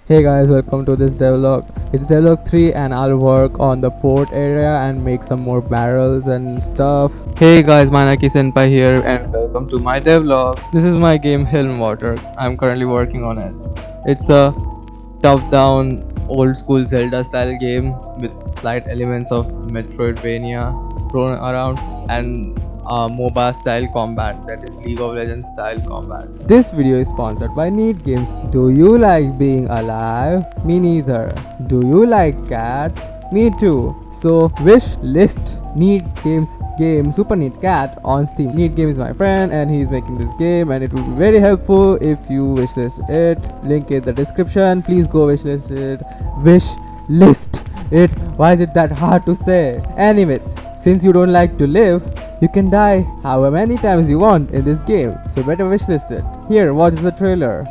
Hey guys, welcome to this devlog. It's devlog 3 and I'll work on the port area and make some more barrels and stuff. Hey guys, Manaki Senpai here and welcome to my devlog. This is my game Heilmwater. I'm currently working on it. It's a top-down old school Zelda style game with slight elements of Metroidvania thrown around and MOBA style combat, that is League of Legends style combat. This video is sponsored by Neat Games. Do you like being alive? Me neither. Do you like cats? Me too. So wish list Neat Games game Super Neat Cat on Steam. Neat Game is my friend and he's making this game and it will be very helpful if you wishlist it. Link in the description. Please go wishlist it. Wishlist it. Why is it that hard to say? Anyways, since you don't like to live, you can die however many times you want in this game. So better wishlist it. Here, watch the trailer.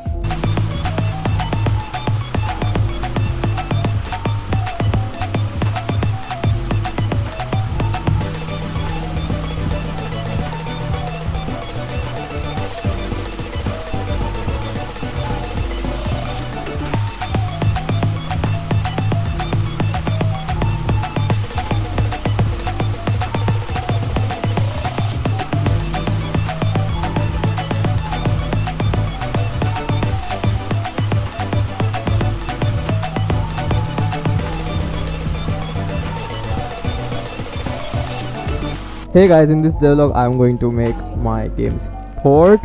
Hey guys, in this devlog I'm going to make my game's port.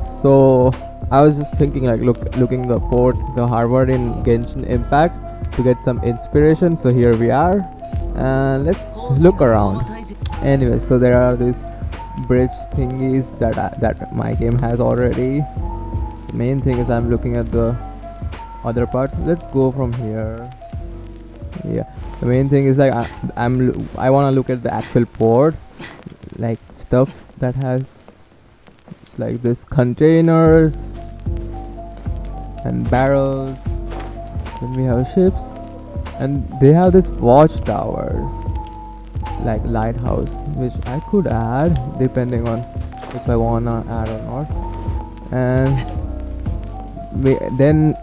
So I was just thinking like looking the port, the harbor in Genshin Impact to get some inspiration. So here we are and let's look around. Anyway, so there are these bridge thingies that my game has already. The main thing is I'm looking at the other parts. Let's go from here. Yeah, the main thing is like I want to look at the actual port, like stuff that has like this containers and barrels. Then we have ships and they have this watchtowers like lighthouse, which I could add depending on if I wanna add or not. And then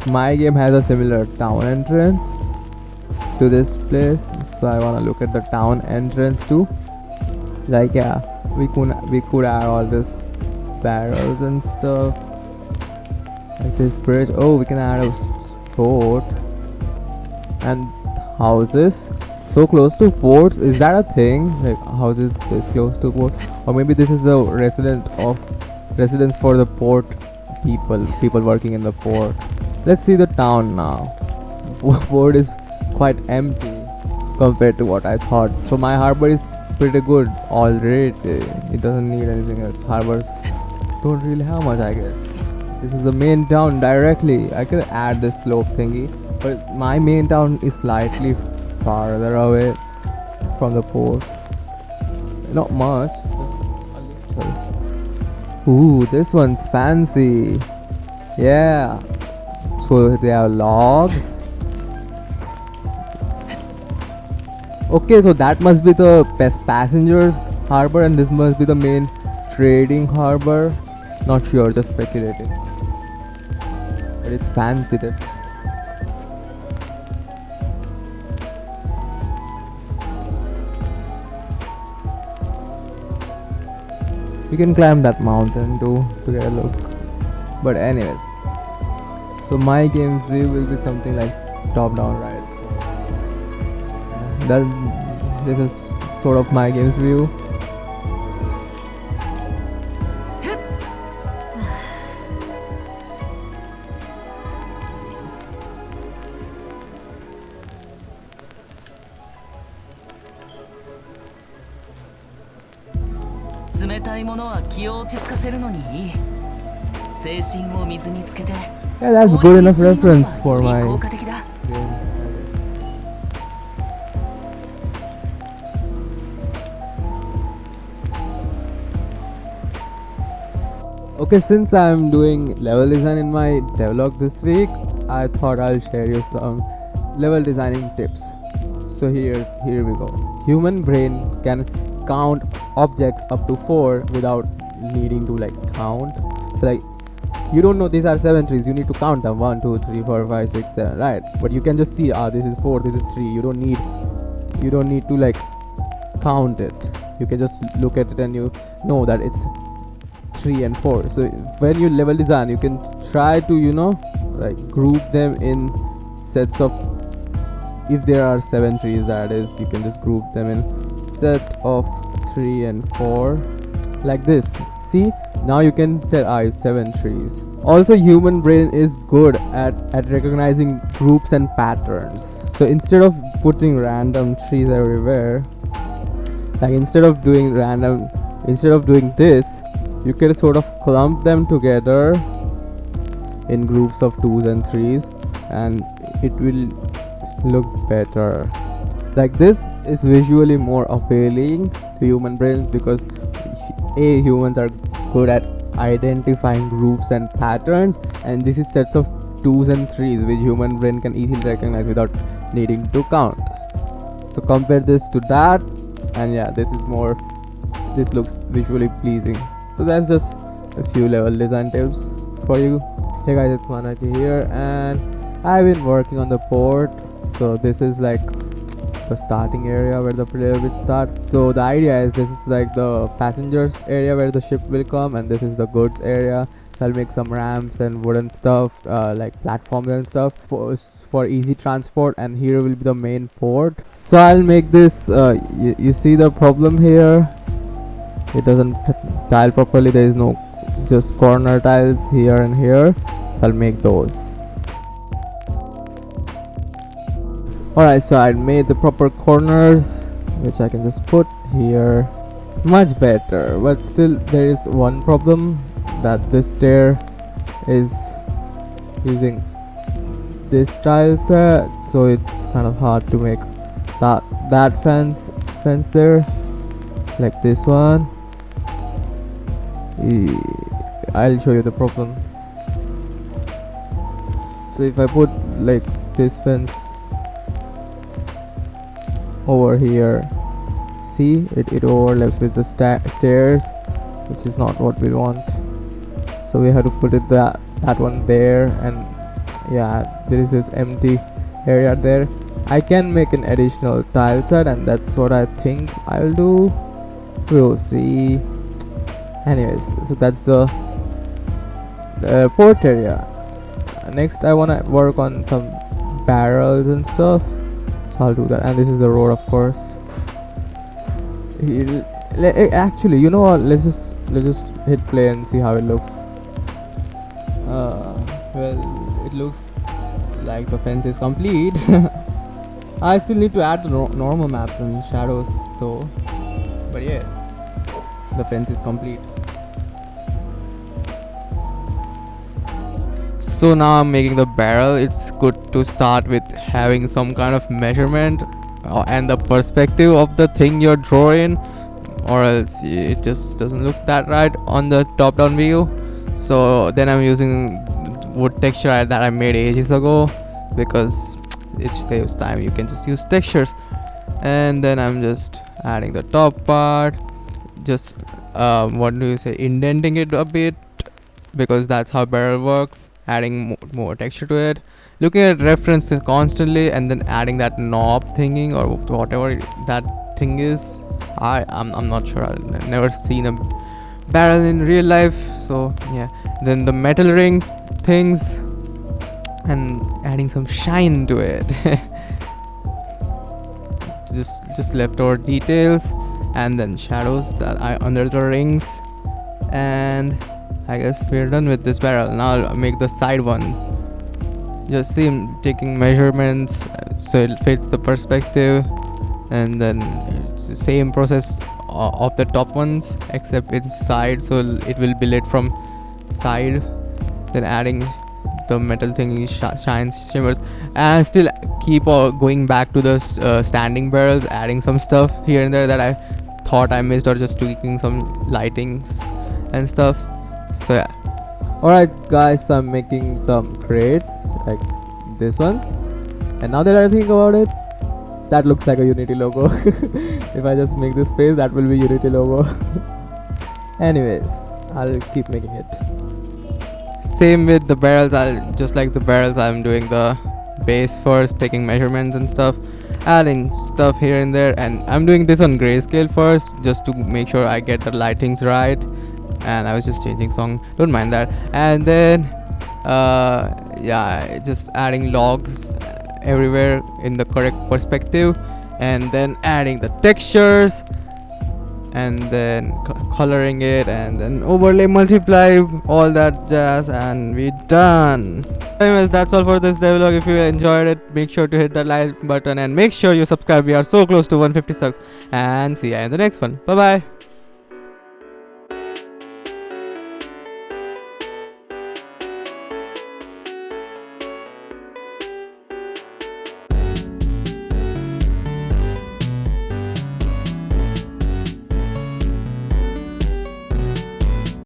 my game has a similar town entrance to this place, so I want to look at the town entrance too. Like yeah, we could add all this barrels and stuff like this bridge. Oh, we can add a boat and houses so close to ports. Is that a thing, like houses this close to port? Or maybe this is a residence for the port people working in the port. Let's see the town now. Port is quite empty compared to what I thought. So my harbor is pretty good already. It doesn't need anything else. Harbors don't really have much, I guess. This is the main town directly. I could add this slope thingy, but my main town is slightly farther away from the port. Not much, just a little. Ooh, this one's fancy. Yeah. So they have logs. Okay, so that must be the best passengers harbor and this must be the main trading harbor. Not sure, just speculating. But it's fancy. We can climb that mountain too to get a look. But anyways, so my game's view will be something like top down, right? This is sort of my game's view. Yeah, that's good enough reference for my game. Okay, since I'm doing level design in my devlog this week, I thought I'll share you some level designing tips. So here we go. Human brain can count objects up to 4 without needing to like count. So like you don't know these are 7 trees. You need to count them: 1 2 3 4 5 6 7, right? But you can just see, this is 4, this is 3. You don't need to like count it. You can just look at it and you know that it's 3 and 4. So when you level design, you can try to like group them in sets of, if there are 7 trees, that is, you can just group them in set of 3 and 4 like this. See, now you can tell 7 trees. Also, human brain is good at recognizing groups and patterns. So instead of putting random trees everywhere, like instead of doing this, you can sort of clump them together in groups of 2s and 3s, and it will look better. Like this is visually more appealing to human brains because humans are good at identifying groups and patterns, and this is sets of 2s and 3s which human brain can easily recognize without needing to count. So compare this to that, and yeah, this looks visually pleasing. So that's just a few level design tips for you. Hey guys, it's Manaki here, and I've been working on the port. So this is like the starting area where the player will start. So the idea is, this is like the passengers area where the ship will come, and this is the goods area. So I'll make some ramps and wooden stuff, like platforms and stuff for easy transport, and here will be the main port. So I'll make this, you see the problem here, it doesn't tile properly. There is no just corner tiles here and here, so I'll make those. Alright, so I made the proper corners, which I can just put here. Much better, but still there is one problem, that this stair is using this tile set, so it's kind of hard to make that fence there, like this one. I'll show you the problem. So if I put like this fence over here, see, it overlaps with the stairs, which is not what we want. So we have to put it that one there, and yeah, there is this empty area there. I can make an additional tile set, and that's what I think I'll do. We'll see. Anyways, so that's the port area. Next I want to work on some barrels and stuff, so I'll do that. And this is the road, of course. Actually, you know what, let's just hit play and see how it looks. Well, it looks like the fence is complete. I still need to add the normal maps and shadows though, but yeah, the fence is complete. So now I'm making the barrel. It's good to start with having some kind of measurement and the perspective of the thing you're drawing, or else it just doesn't look that right on the top down view. So then I'm using wood texture that I made ages ago because it saves time. You can just use textures, and then I'm just adding the top part, just indenting it a bit, because that's how barrel works, adding more texture to it, looking at references constantly, and then adding that knob thingy or whatever that thing is. I'm not sure, I've never seen a barrel in real life, so yeah. Then the metal ring things, and adding some shine to it. just leftover details, and then shadows that I under the rings, and I guess we're done with this barrel. Now I'll make the side one. Just see him taking measurements so it fits the perspective, and then it's the same process of the top ones, except it's side, so it will be lit from side. Then adding the metal thingy, shines, shimmers, and still keep going back to the standing barrels, adding some stuff here and there that I thought I missed, or just tweaking some lightings and stuff. So yeah. Alright guys, so I'm making some crates like this one, and now that I think about it, that looks like a Unity logo. If I just make this face, that will be Unity logo. Anyways, I'll keep making it. same with the barrels. I'll just like the barrels, I'm doing the base first, taking measurements and stuff, adding stuff here and there, and I'm doing this on grayscale first just to make sure I get the lightings right. And I was just changing song, don't mind that. And then yeah, just adding logs everywhere in the correct perspective, and then adding the textures, and then coloring it, and then overlay, multiply, all that jazz, and we done. Anyways, that's all for this devlog. If you enjoyed it, make sure to hit that like button and make sure you subscribe. We are so close to 150 subs, and see ya in the next one. Bye bye.